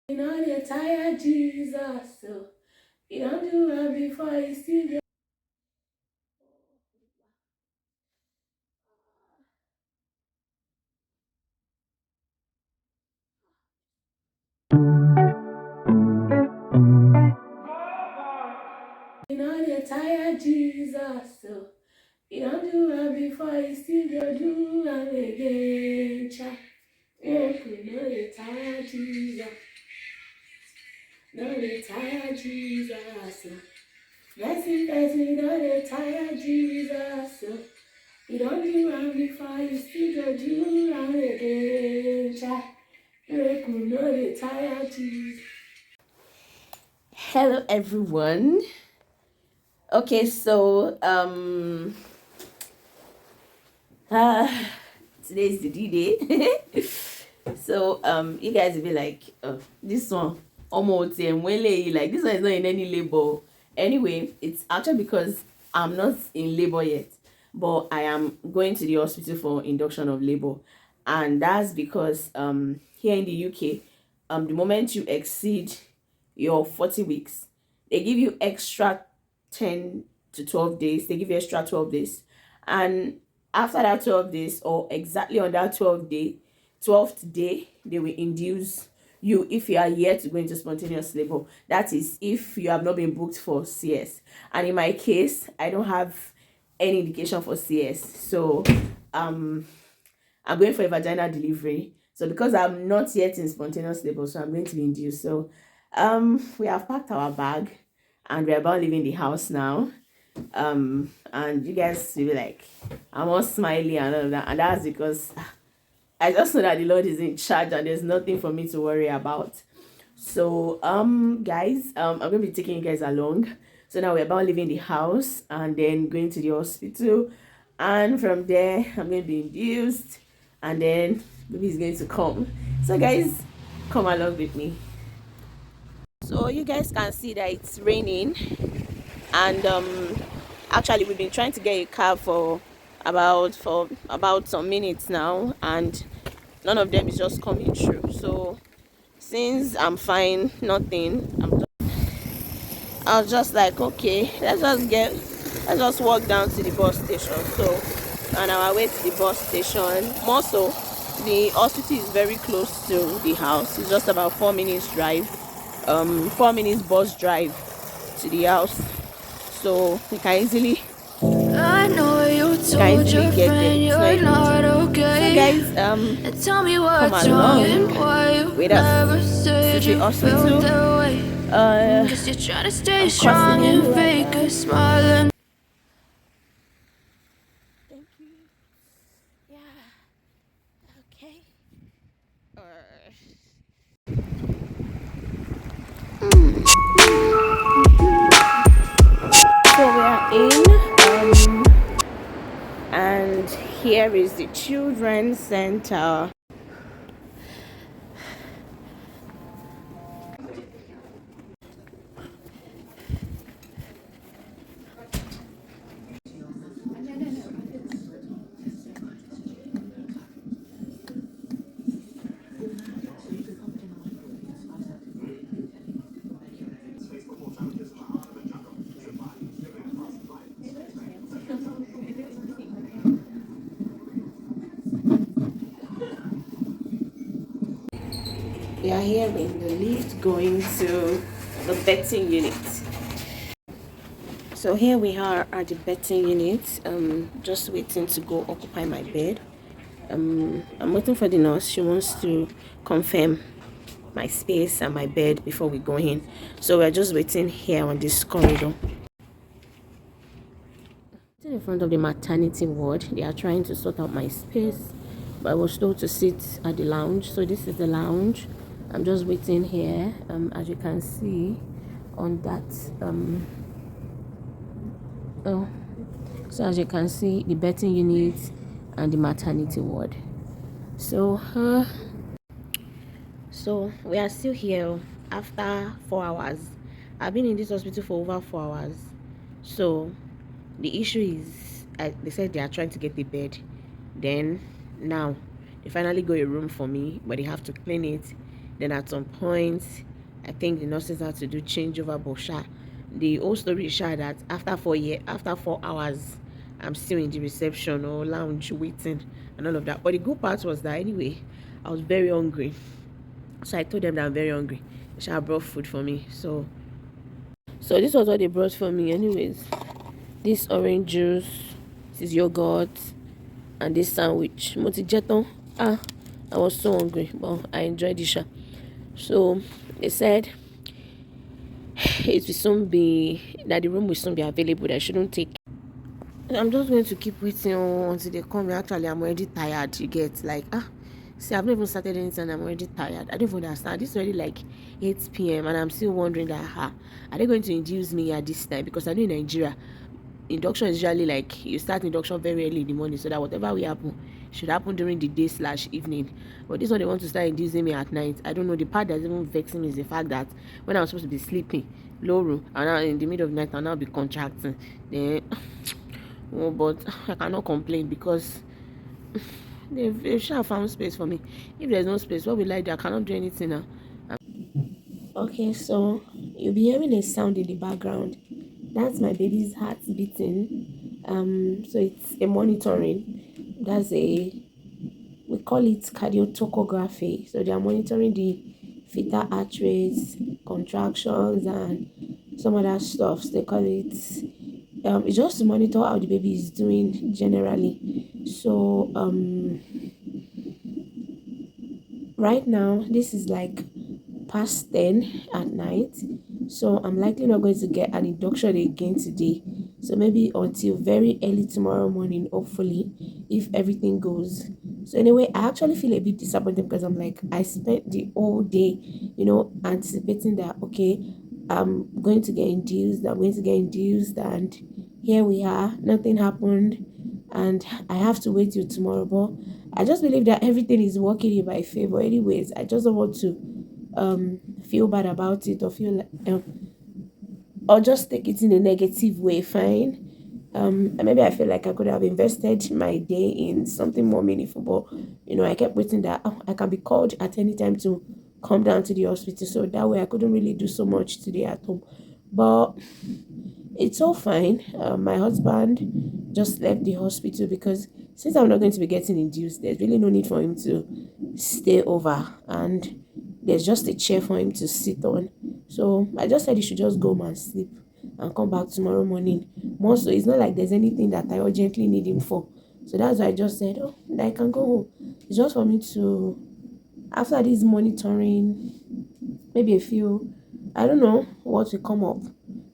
You know the tired Jesus, so you don't do it before you see the you know the tired Jesus, so you don't do it before you see the do it again, cha. You know the tired Jesus, know the tired Jesus, so blessing, blessing, know the tired Jesus, so you don't do it before you see the do it again, cha. You know the tired Jesus. Hello everyone. Okay, so uh today is the D-Day. So you guys will be like, oh, this one almost like this one is not in any labor. Anyway, it's actually because I'm not in labor yet, but I am going to the hospital for induction of labor. And that's because here in the UK, the moment you exceed your 40 weeks, they give you extra 10 to 12 days. They give you extra 12 days. And after that 12 days, or exactly on that 12th day, they will induce you if you are yet to go into spontaneous labor. That is, if you have not been booked for CS. And in my case, I don't have any indication for CS. So I'm going for a vaginal delivery. So because I'm not yet in spontaneous labor, so I'm going to be induced. So we have packed our bag and we're about leaving the house now. And you guys will be like, I'm all smiley and all of that. And that's because I just know that the Lord is in charge and there's nothing for me to worry about. So guys, I'm gonna be taking you guys along. So now we're about leaving the house and then going to the hospital, and from there I'm going to be induced and then baby is going to come. So guys, come along with me. So you guys can see that it's raining, and actually we've been trying to get a cab for about some minutes now, and none of them is just coming through. So since I'm fine, nothing, I was just like, okay, let's just walk down to the bus station. So on our way to the bus station, more so, the hospital is very close to the house. It's just about 4 minutes drive, 4 minutes bus drive to the house. So we can easily I know you told your friend you're not okay. So guys, And tell me come what's wrong along and why you with never us to said the you felt hospital. that way. Cause you're trying to stay I'm strong crossing and in right fake now. a smile. And Thank you. Yeah. Okay. So we are in, and here is the children's center. We are here in the lift going to the betting unit. So here we are at the betting unit. Just waiting to go occupy my bed. I'm waiting for the nurse. She wants to confirm my space and my bed before we go in. So we're just waiting here on this corridor. In front of the maternity ward, they are trying to sort out my space, but I was told to sit at the lounge. So this is the lounge. I'm just waiting here. As you can see on that oh, so as you can see, the betting unit and the maternity ward. So so we are still here after 4 hours. I've been in this hospital for over 4 hours. So the issue is, they said they are trying to get the bed. Then now they finally got a room for me, but they have to clean it. Then at some point, I think the nurses had to do changeover, but the whole story is that after 4 hours, I'm still in the reception or lounge waiting and all of that. But the good part was that anyway, I was very hungry. So I told them that I'm very hungry. Sha brought food for me. So this was what they brought for me anyways. This orange juice, this is yogurt, and this sandwich. Motijeton. I was so hungry, but I enjoyed the sha. So they said it will soon be that the room will soon be available. That I shouldn't take. I'm just going to keep waiting until they come. Actually, I'm already tired. You get like see, I've not even started anything. I'm already tired. I don't even understand. This is already like 8 p.m. and I'm still wondering that are they going to induce me at this time? Because I know in Nigeria, induction is usually like you start induction very early in the morning, so that whatever will happen should happen during the day / evening. But this one they want to start inducing me at night. I don't know. The part that's even vexing me is the fact that when I'm supposed to be sleeping, low room, and now in the middle of the night, I'll now be contracting. Then, oh, but I cannot complain because they've sure found space for me. If there's no space, what will I do? I cannot do anything now. Okay, so you'll be hearing a sound in the background. That's my baby's heart beating. So it's a monitoring. We call it cardiotocography. So they are monitoring the fetal heart rates, contractions, and some other stuff. They call it. It's just to monitor how the baby is doing generally. So right now this is like past 10 at night, so I'm likely not going to get an induction again today, so maybe until very early tomorrow morning, hopefully, if everything goes. So anyway, I actually feel a bit disappointed because I'm like, I spent the whole day, anticipating that okay, I'm going to get induced, and here we are, nothing happened, and I have to wait till tomorrow. But I just believe that everything is working in my favor anyways. I just don't want to feel bad about it, or feel like or just take it in a negative way. Fine. And maybe I feel like I could have invested my day in something more meaningful, but I kept waiting that I can be called at any time to come down to the hospital, so that way I couldn't really do so much today at home. But it's all fine. My husband just left the hospital because since I'm not going to be getting induced, there's really no need for him to stay over, and there's just a chair for him to sit on. So I just said he should just go home and sleep and come back tomorrow morning. More so, it's not like there's anything that I urgently need him for. So that's why I just said, I can go home. It's just for me to, after this monitoring, maybe a few, I don't know what will come up.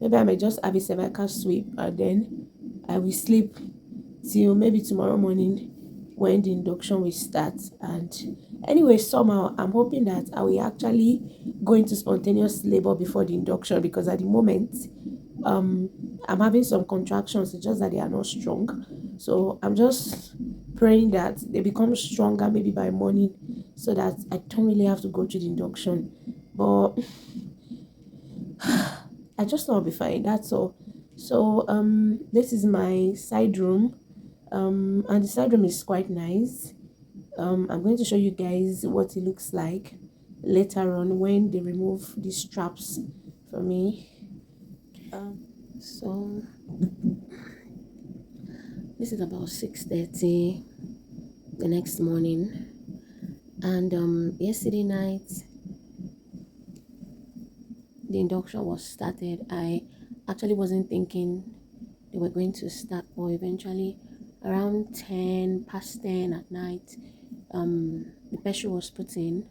Maybe I may just have a cervical sweep and then I will sleep till maybe tomorrow morning when the induction will start. And anyway, somehow I'm hoping that I will actually go into spontaneous labor before the induction, because at the moment I'm having some contractions. It's just that they are not strong. So I'm just praying that they become stronger maybe by morning, so that I don't really have to go to the induction. But I just know I'll be fine. That's all. So this is my side room. And the side room is quite nice. I'm going to show you guys what it looks like later on when they remove these straps for me. So this is about 6:30 the next morning, and yesterday night the induction was started. I actually wasn't thinking they were going to start, but eventually around 10 past 10 at night, the pressure was put in.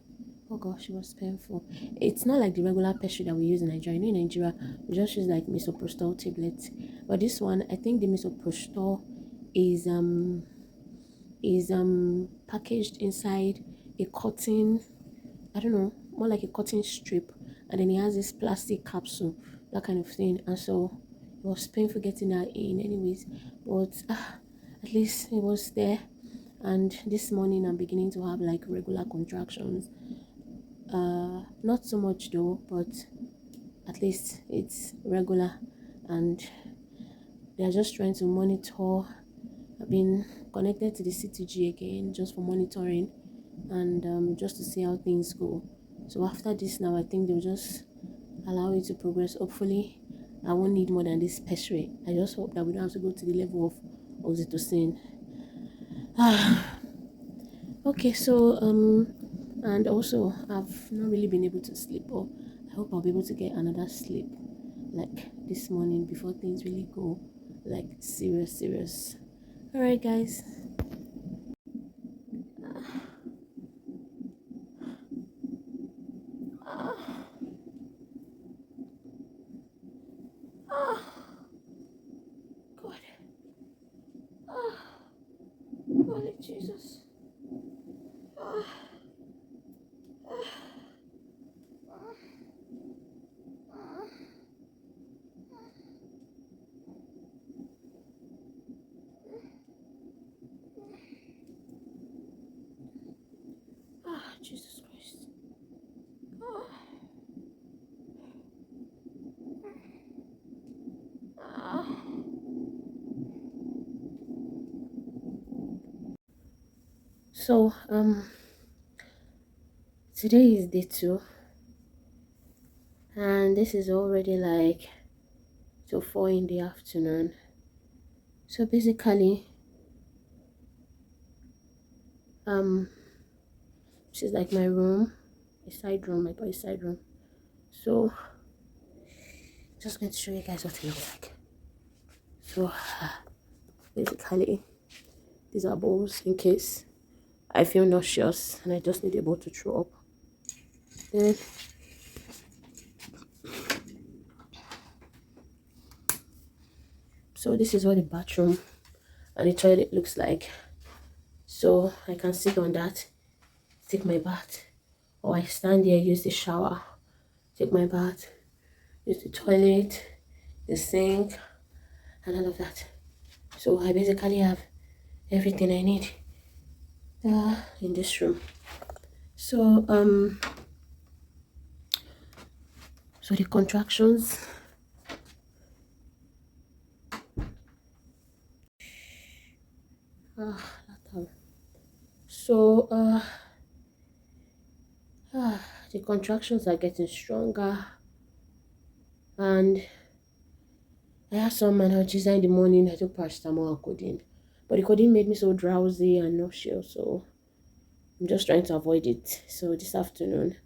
Oh gosh, it was painful. It's not like the regular pressure that we use in Nigeria. In Nigeria, we just use like misoprostol tablets, but this one, I think the misoprostol is packaged inside a cotton, I don't know, more like a cotton strip, and then it has this plastic capsule, that kind of thing. And so it was painful getting that in anyways, but at least it was there. And this morning I'm beginning to have like regular contractions, not so much though, but at least it's regular, and they're just trying to monitor. I've been connected to the CTG again just for monitoring, and just to see how things go. So after this now, I think they'll just allow it to progress. Hopefully I won't need more than this pessary. I just hope that we don't have to go to the level of oxytocin. Okay, so and also I've not really been able to sleep, or I hope I'll be able to get another sleep like this morning before things really go like serious. All right, guys. God. Holy Jesus. Jesus Christ. So today is day 2, and this is already like till 4 in the afternoon. So basically, this is like my room, a side room, my boy's side room. So just going to show you guys what it looks like. So basically, these are bowls in case I feel nauseous and I just need a bowl to throw up. Then so this is what the bathroom and the toilet looks like. So I can sit on that, take my bath, or I stand here, use the shower, take my bath, use the toilet, the sink, and all of that. So I basically have everything I need in this room. So so the contractions. So the contractions are getting stronger, and I had some analgesia in the morning. I took paracetamol and codeine, but the codeine made me so drowsy and nauseous, so I'm just trying to avoid it. So this afternoon,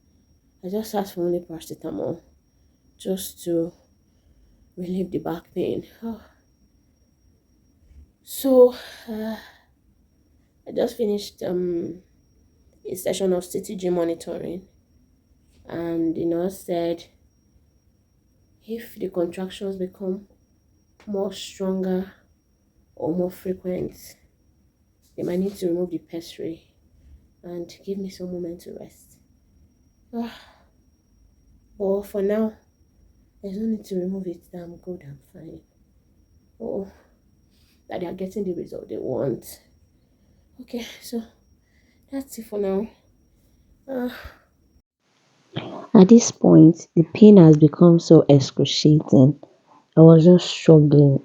I just asked for only paracetamol just to relieve the back pain. So I just finished a session of CTG monitoring, and the nurse said if the contractions become more stronger or more frequent, they might need to remove the pessary and give me some moment to rest. But for now, there's no need to remove it. I'm good, I'm fine. Oh, that they are getting the result they want. Okay, so that's it for now. At this point, the pain has become so excruciating. I was just struggling.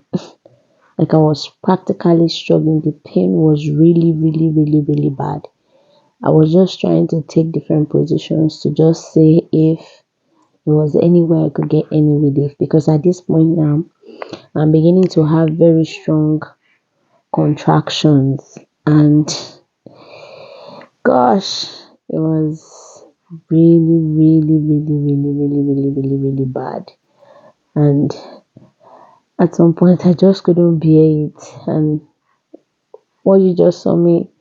Like I was practically struggling. The pain was really bad. I was just trying to take different positions to just say if there was any way I could get any relief, because at this point now I'm beginning to have very strong contractions, and gosh, it was really bad. And at some point I just couldn't bear it, and what you just saw me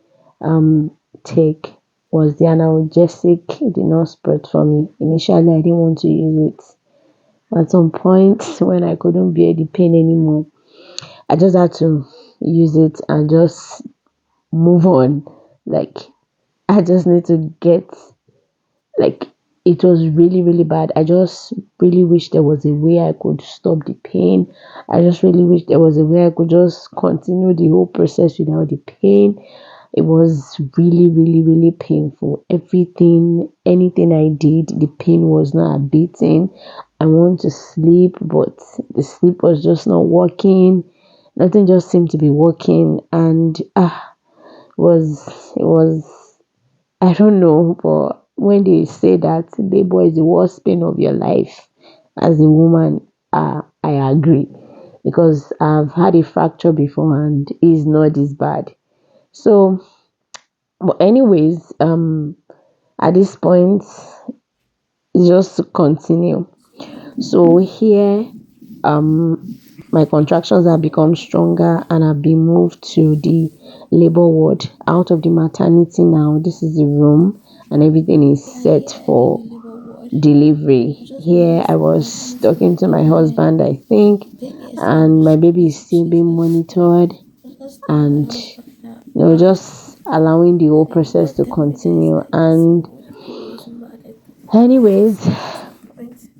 take was the analgesic the nurse spread for me. Initially I didn't want to use it. At some point when I couldn't bear the pain anymore, I just had to use it and just move on. Like I just need to get, like, it was really bad. I just really wish there was a way I could stop the pain. I just really wish there was a way I could just continue the whole process without the pain. It was really painful. Anything I did, the pain was not abating. I want to sleep, but the sleep was just not working. Nothing just seemed to be working, and it was I don't know, but when they say that labor is the worst pain of your life as a woman, I agree, because I've had a fracture before and it's not this bad. So, but anyways, at this point, just to continue. So here, my contractions have become stronger and I've been moved to the labor ward out of the maternity now. This is the room and everything is Yeah, set here in for the labor ward. delivery. I just been Here moved I from was maternity to talking to my delivery. husband, I think, Then yesterday I and was my so baby is still being Jesus. monitored, Just thank and God for that. just allowing the whole Like process to God tell me that it's continue. like this, And it wasn't bad anyways, at some point.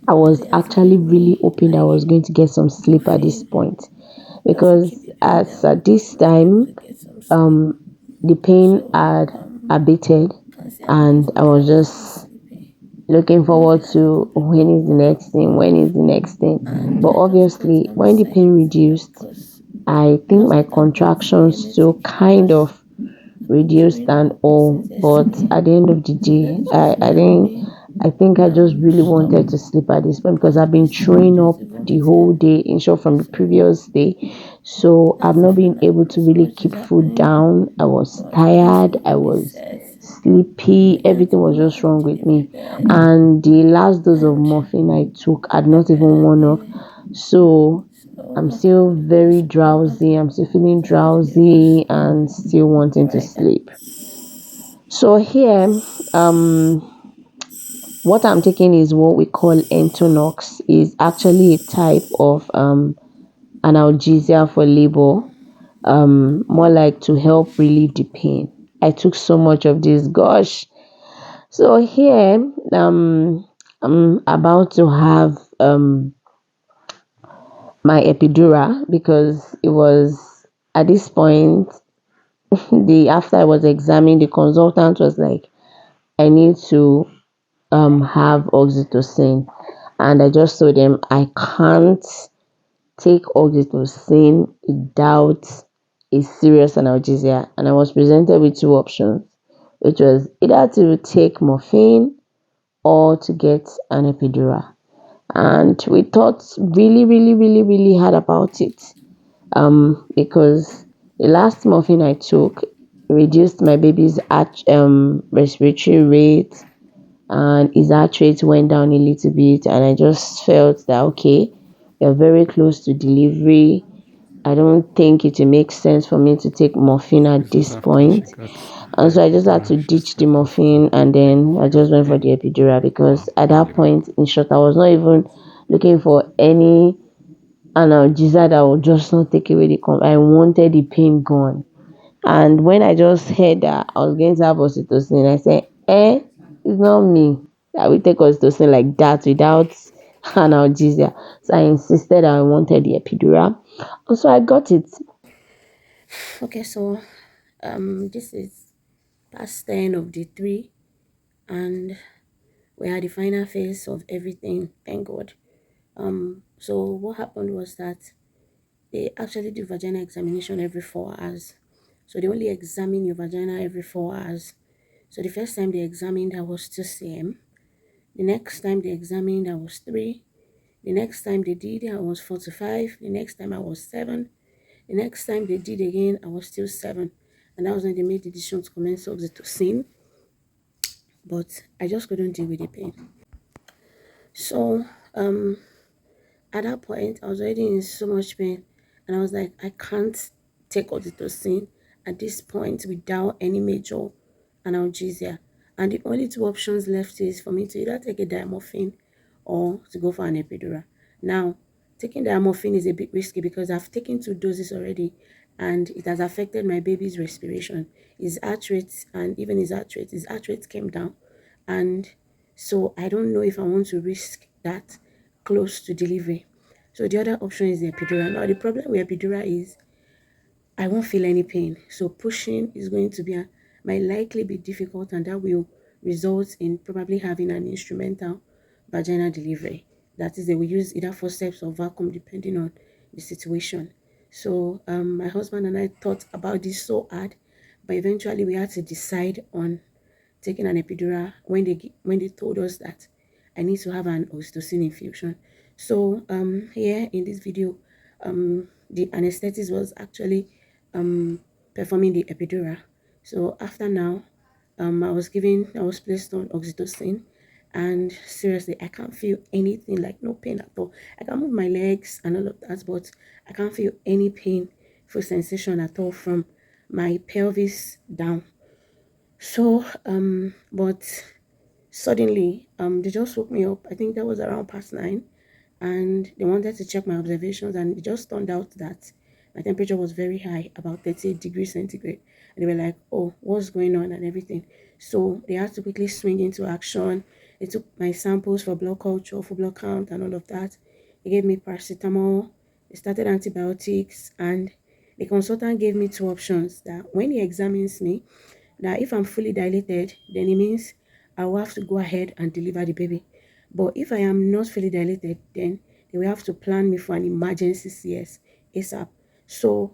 I was They have to actually give really me hoping that I was like going to get some sleep at this morphine point, just to because keep the pain as down. at this Just be able time, to get some sleep. um the pain So had abated, can't say I've been and getting I better, was but I've been just sleeping. looking forward Nothing has to even been when is the painful. next thing, when is the next thing. And But I just got obviously, when the pain cyclophonia reduced, because I I think just my got an contractions too antiemetic kind because of I've been reduced throwing and up all. since But yesterday. at the end of the So that day, is just I what have didn't. me I think I just really stop wanted to sleep at this point because I've been besides throwing just up the the whole vomiting. day, in short, from the So previous day. So I've that's not even been like able to so really much is keep food happening. down. I was But that's tired. what I baby was says. sleepy. We have to Everything was go just on wrong with delivery me. bed And the last dose of and morphine I took had my not even bed has worn off. been So I'm so still the baby very should be over drowsy. I'm still feeling 7 to 8 months drowsy and still wanting to right now. sleep. So here, what I'm taking is what we call Entonox. Is actually a type of analgesia for labor, more like to help relieve the pain. I took so much of this, gosh. So here, I'm about to have my epidural because it was at this point, the after I was examined, the consultant was like, I need to have oxytocin, and I just told them I can't take oxytocin without a serious analgesia, and I was presented with two options, which was either to take morphine or to get an epidural. And we thought really hard about it, because the last morphine I took reduced my baby's respiratory rate, and his heart rate went down a little bit, and I just felt that okay, we're very close to delivery. I don't think it will make sense for me to take morphine at this point. And so I just had to ditch the morphine, and then I just went for the epidural because at that point, in short, I was not even looking for any analgesia that would just not take away the I wanted the pain gone. And when I just heard that I was going to have oxytocin, I said, it's not me that will take oxytocin like that without analgesia. So I insisted I wanted the epidural. And so I got it. Okay, so this is past 10 of the three, and we are the final phase of everything. Thank God. So what happened was that they actually do vagina examination every 4 hours. So they only examine your vagina every 4 hours. So the first time they examined, I was 2 cm. The next time they examined, I was 3. The next time they did, I was 45. The next time I was 7. The next time they did again, I was still 7. And that was when they made the decision to commence oxytocin. But I just couldn't deal with the pain. So at that point, I was already in so much pain, and I was like, I can't take oxytocin at this point without any major analgesia. And the only two options left is for me to either take a diamorphine or to go for an epidural. Now, taking diamorphine is a bit risky because I've taken 2 doses already, and it has affected my baby's respiration, his heart rate, and even his heart rate came down, and so I don't know if I want to risk that close to delivery. So the other option is the epidural. Now the problem with epidural is I won't feel any pain. So pushing is going to might likely be difficult, and that will result in probably having an instrumental vaginal delivery. That is, they will use either forceps or vacuum depending on the situation. So my husband and I thought about this so hard, but eventually we had to decide on taking an epidural when they told us that I need to have an oxytocin infusion. So here in this video, the anesthetist was actually performing the epidural. So after now, I was placed on oxytocin, and seriously, I can't feel anything, like no pain at all. I can move my legs and all of that, but I can't feel any pain for sensation at all from my pelvis down. So but suddenly they just woke me up. I think that was around past 9, and they wanted to check my observations, and it just turned out that my temperature was very high, about 38 degrees centigrade. And they were like, oh, what's going on and everything. So they had to quickly swing into action. They took my samples for blood culture, for blood count, and all of that. They gave me paracetamol. They started antibiotics, and the consultant gave me two options: that when he examines me, that if I'm fully dilated, then it means I will have to go ahead and deliver the baby. But if I am not fully dilated, then they will have to plan me for an emergency CS ASAP. So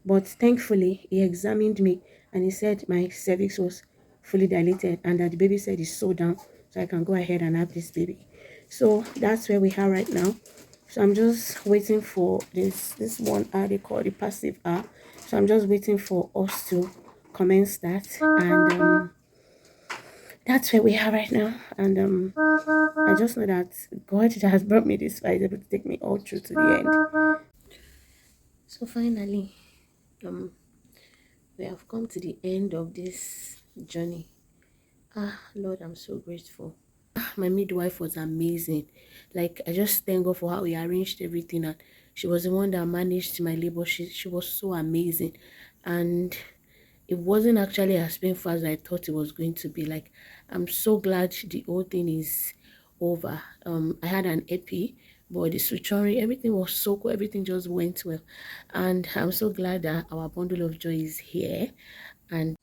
but thankfully he examined me, and he said my cervix was fully dilated, and that the baby said is so down, so I can go ahead and have this baby. So that's where we are right now. So I'm just waiting for this one R they call the passive R. So I'm just waiting for us to commence that, and that's where we are right now. And I just know that God that has brought me this far is able to take me all through to the end. So finally, um, we have come to the end of this journey. Ah, Lord, I'm so grateful. My midwife was amazing. Like, I just thank God for how he arranged everything, and she was the one that managed my labor. She was so amazing, and it wasn't actually as painful as I thought it was going to be. Like, I'm so glad the whole thing is over. I had an epi, but the suturing, everything was so cool. Everything just went well, and I'm so glad that our bundle of joy is here, and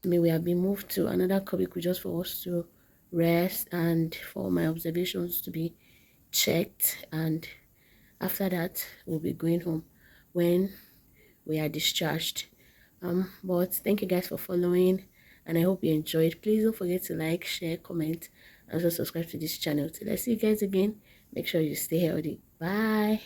may we have been moved to another cubicle just for us to rest and for my observations to be checked, and after that we'll be going home when we are discharged. But thank you guys for following, and I hope you enjoyed. Please don't forget to like, share, comment, and also subscribe to this channel. Till I see you guys again, make sure you stay healthy. Bye.